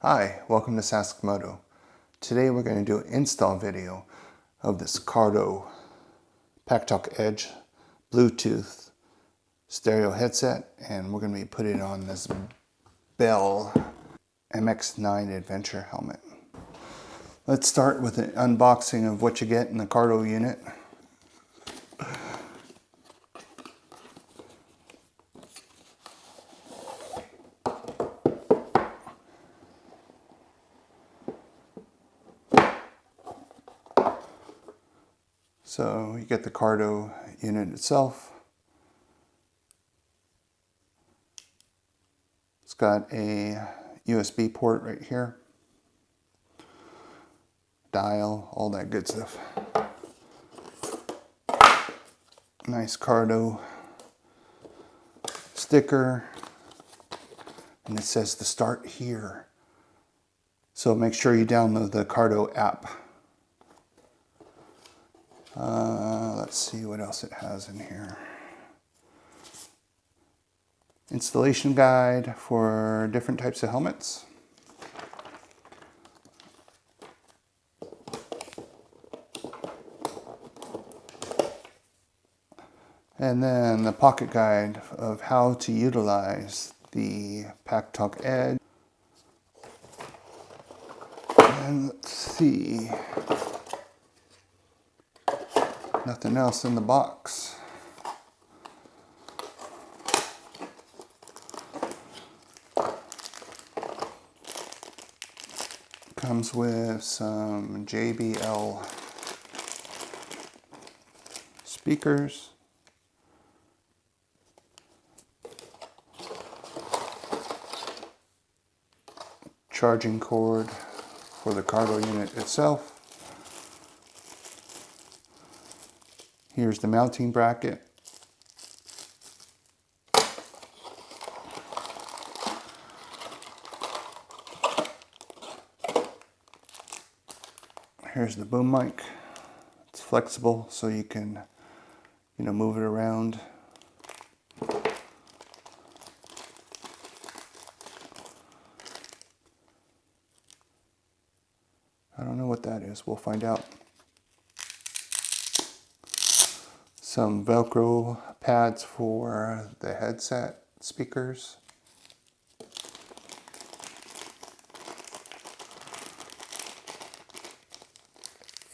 Hi, welcome to Saskimoto. Today we're going to do an install video of this Cardo Packtalk Edge Bluetooth stereo headset, and we're going to be putting it on this Bell MX9 adventure helmet. Let's start with an unboxing of what you get in the Cardo unit. So you get the Cardo unit itself. It's got a USB port right here, dial, all that good stuff. Nice Cardo sticker, and it says to start here. So make sure you download the Cardo app. Let's see what else it has in here. Installation guide for different types of helmets. And then the pocket guide of how to utilize the Packtalk Edge. And let's see. Nothing else in the box. Comes with some JBL speakers. Charging cord for the Cardo unit itself. Here's the mounting bracket. Here's the boom mic. It's flexible, so you can, move it around. I don't know what that is. We'll find out. Some Velcro pads for the headset speakers.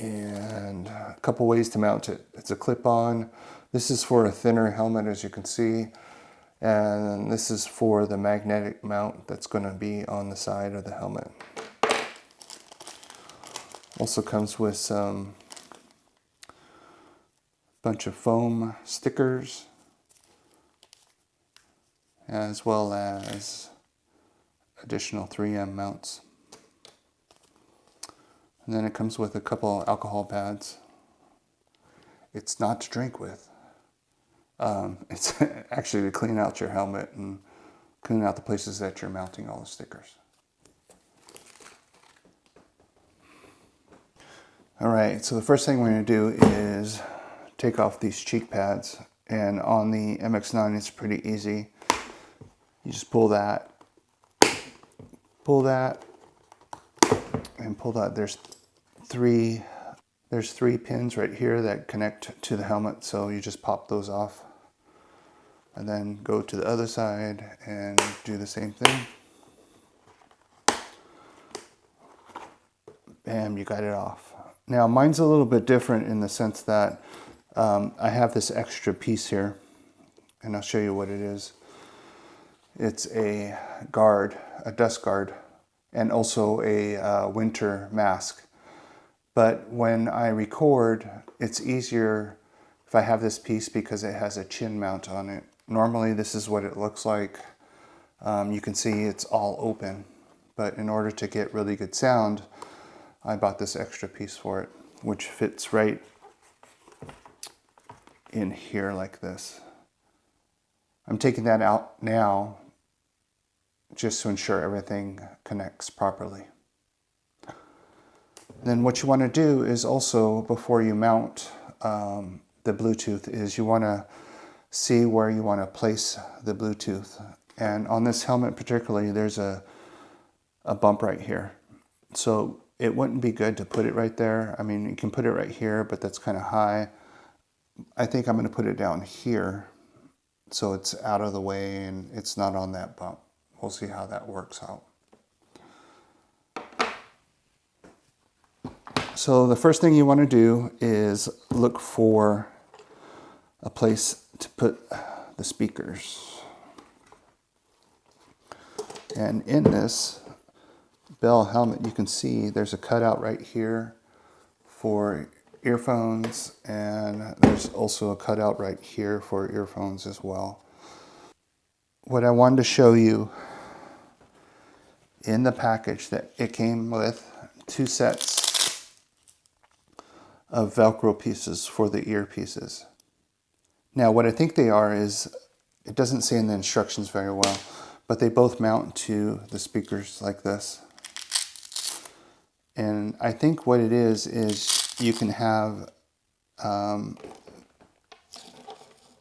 And a couple ways to mount it. It's a clip-on. This is for a thinner helmet, as you can see. And this is for the magnetic mount that's going to be on the side of the helmet. Also comes with some bunch of foam stickers, as well as additional 3M mounts. And then it comes with a couple alcohol pads. It's not to drink with. It's actually to clean out your helmet and clean out the places that you're mounting all the stickers. All right, so the first thing we're going to do is take off these cheek pads, and on the MX9 it's pretty easy. You just pull that, and pull that. There's three pins right here that connect to the helmet, so you just pop those off, and then go to the other side and do the same thing. Bam, you got it off. Now mine's a little bit different in the sense that I have this extra piece here, and I'll show you what it is. It's a guard, a dust guard, and also a winter mask. But when I record, it's easier if I have this piece because it has a chin mount on it. Normally this is what it looks like. You can see it's all open, but in order to get really good sound, I bought this extra piece for it, which fits right in here like this. I'm taking that out now just to ensure everything connects properly. Then what you want to do is also, before you mount the Bluetooth, is you want to see where you want to place the Bluetooth. And on this helmet particularly, there's a a bump right here. So it wouldn't be good to put it right there. I mean, you can put it right here, but that's kind of high. I think I'm going to put it down here so it's out of the way and it's not on that bump. We'll see how that works out. So the first thing you want to do is look for a place to put the speakers. And in this Bell helmet, you can see there's a cutout right here for earphones, and there's also a cutout right here for earphones as well. What I wanted to show you in the package, that it came with 2 sets of Velcro pieces for the earpieces. Now what I think they are is, it doesn't say in the instructions very well, but they both mount to the speakers like this. And I think what it is you can have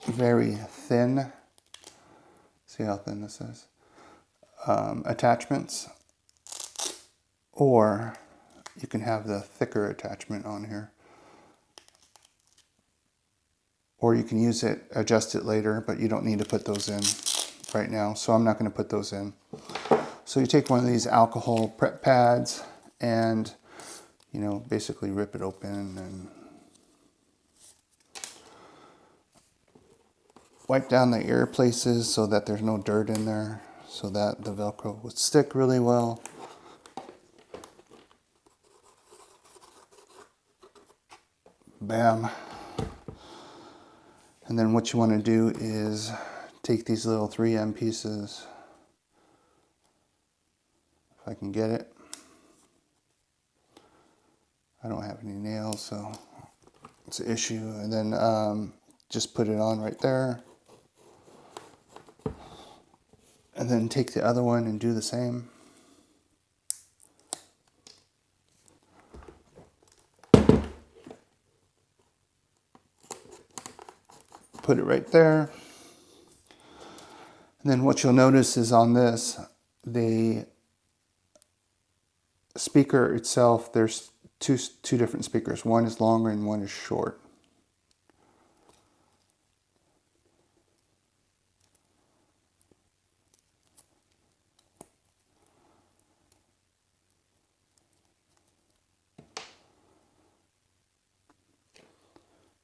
very thin, see how thin this is, attachments, or you can have the thicker attachment on here. Or you can use it, adjust it later, but you don't need to put those in right now, so I'm not going to put those in. So you take one of these alcohol prep pads and, you know, basically rip it open and wipe down the ear places so that there's no dirt in there, so that the Velcro would stick really well. Bam. And then what you want to do is take these little 3M pieces, if I can get it. I don't have any nails, so it's an issue. And then just put it on right there. And then take the other one and do the same. Put it right there. And then what you'll notice is on this, the speaker itself, there's two different speakers. One is longer and one is short.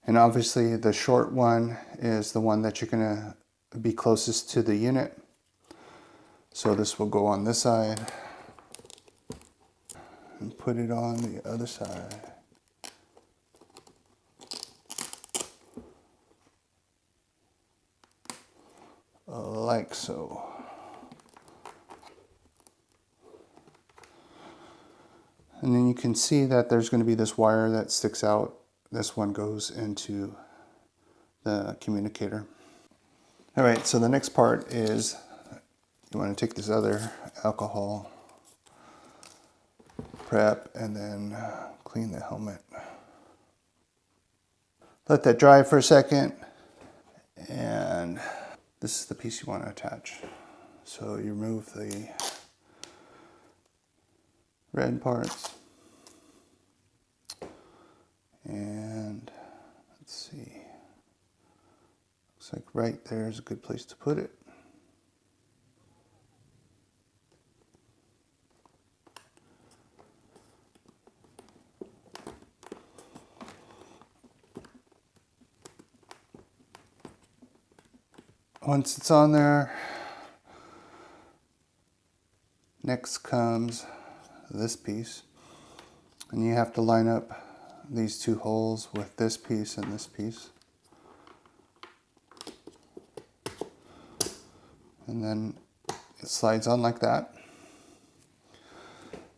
And obviously the short one is the one that you're going to be closest to the unit. So this will go on this side and put it on the other side. Like so. And then you can see that there's going to be this wire that sticks out. This one goes into the communicator. All right, so the next part is you want to take this other alcohol prep and then clean the helmet. Let that dry for a second, and this is the piece you want to attach. So you remove the red parts, and let's see, looks like right there is a good place to put it. Once it's on there, next comes this piece, and you have to line up these 2 holes with this piece and this piece. And then it slides on like that.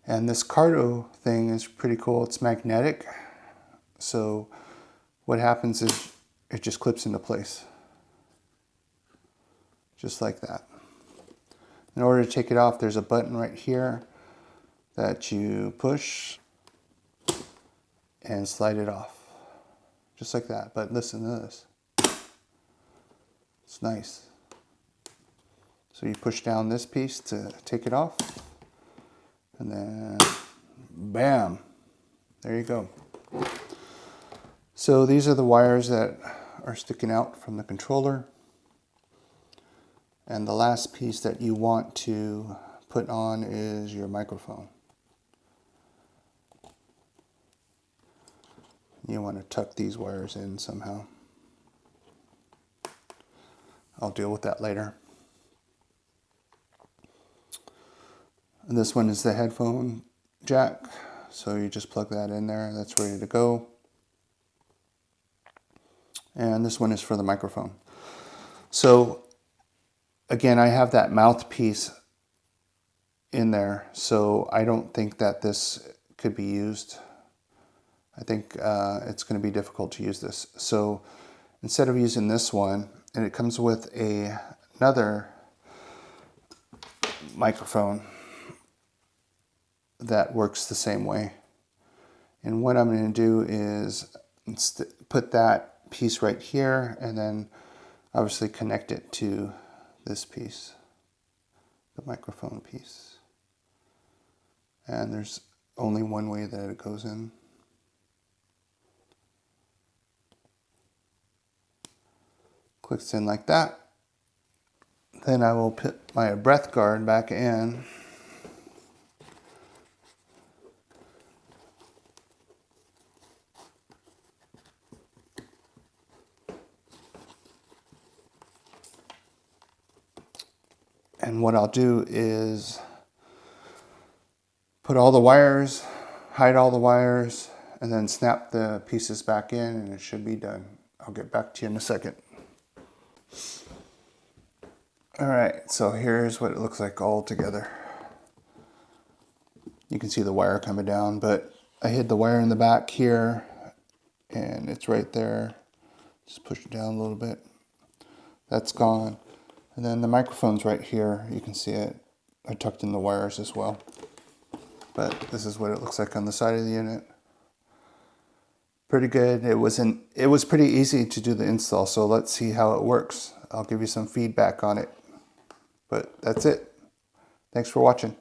And this Cardo thing is pretty cool. It's magnetic. So what happens is it just clips into place. Just like that. In order to take it off, there's a button right here that you push and slide it off. Just like that. But listen to this. It's nice. So you push down this piece to take it off, And then, bam, there you go. So these are the wires that are sticking out from the controller. And the last piece that you want to put on is your microphone. You want to tuck these wires in somehow. I'll deal with that later. And this one is the headphone jack. So you just plug that in there. That's ready to go. And this one is for the microphone. So again, I have that mouthpiece in there. So I don't think that this could be used. I think it's going to be difficult to use this. So instead of using this one, and it comes with another microphone that works the same way. And what I'm going to do is put that piece right here and then obviously connect it to this piece, the microphone piece. And there's only one way that it goes in. Clicks in like that. Then I will put my breath guard back in. And what I'll do is put all the wires, hide all the wires, and then snap the pieces back in and it should be done. I'll get back to you in a second. All right, so here's what it looks like all together. You can see the wire coming down, but I hid the wire in the back here and it's right there. Just push it down a little bit. That's gone. And then the microphone's right here. You can see it. I tucked in the wires as well. But this is what it looks like on the side of the unit. Pretty good. It was pretty easy to do the install, so let's see how it works. I'll give you some feedback on it. But that's it. Thanks for watching.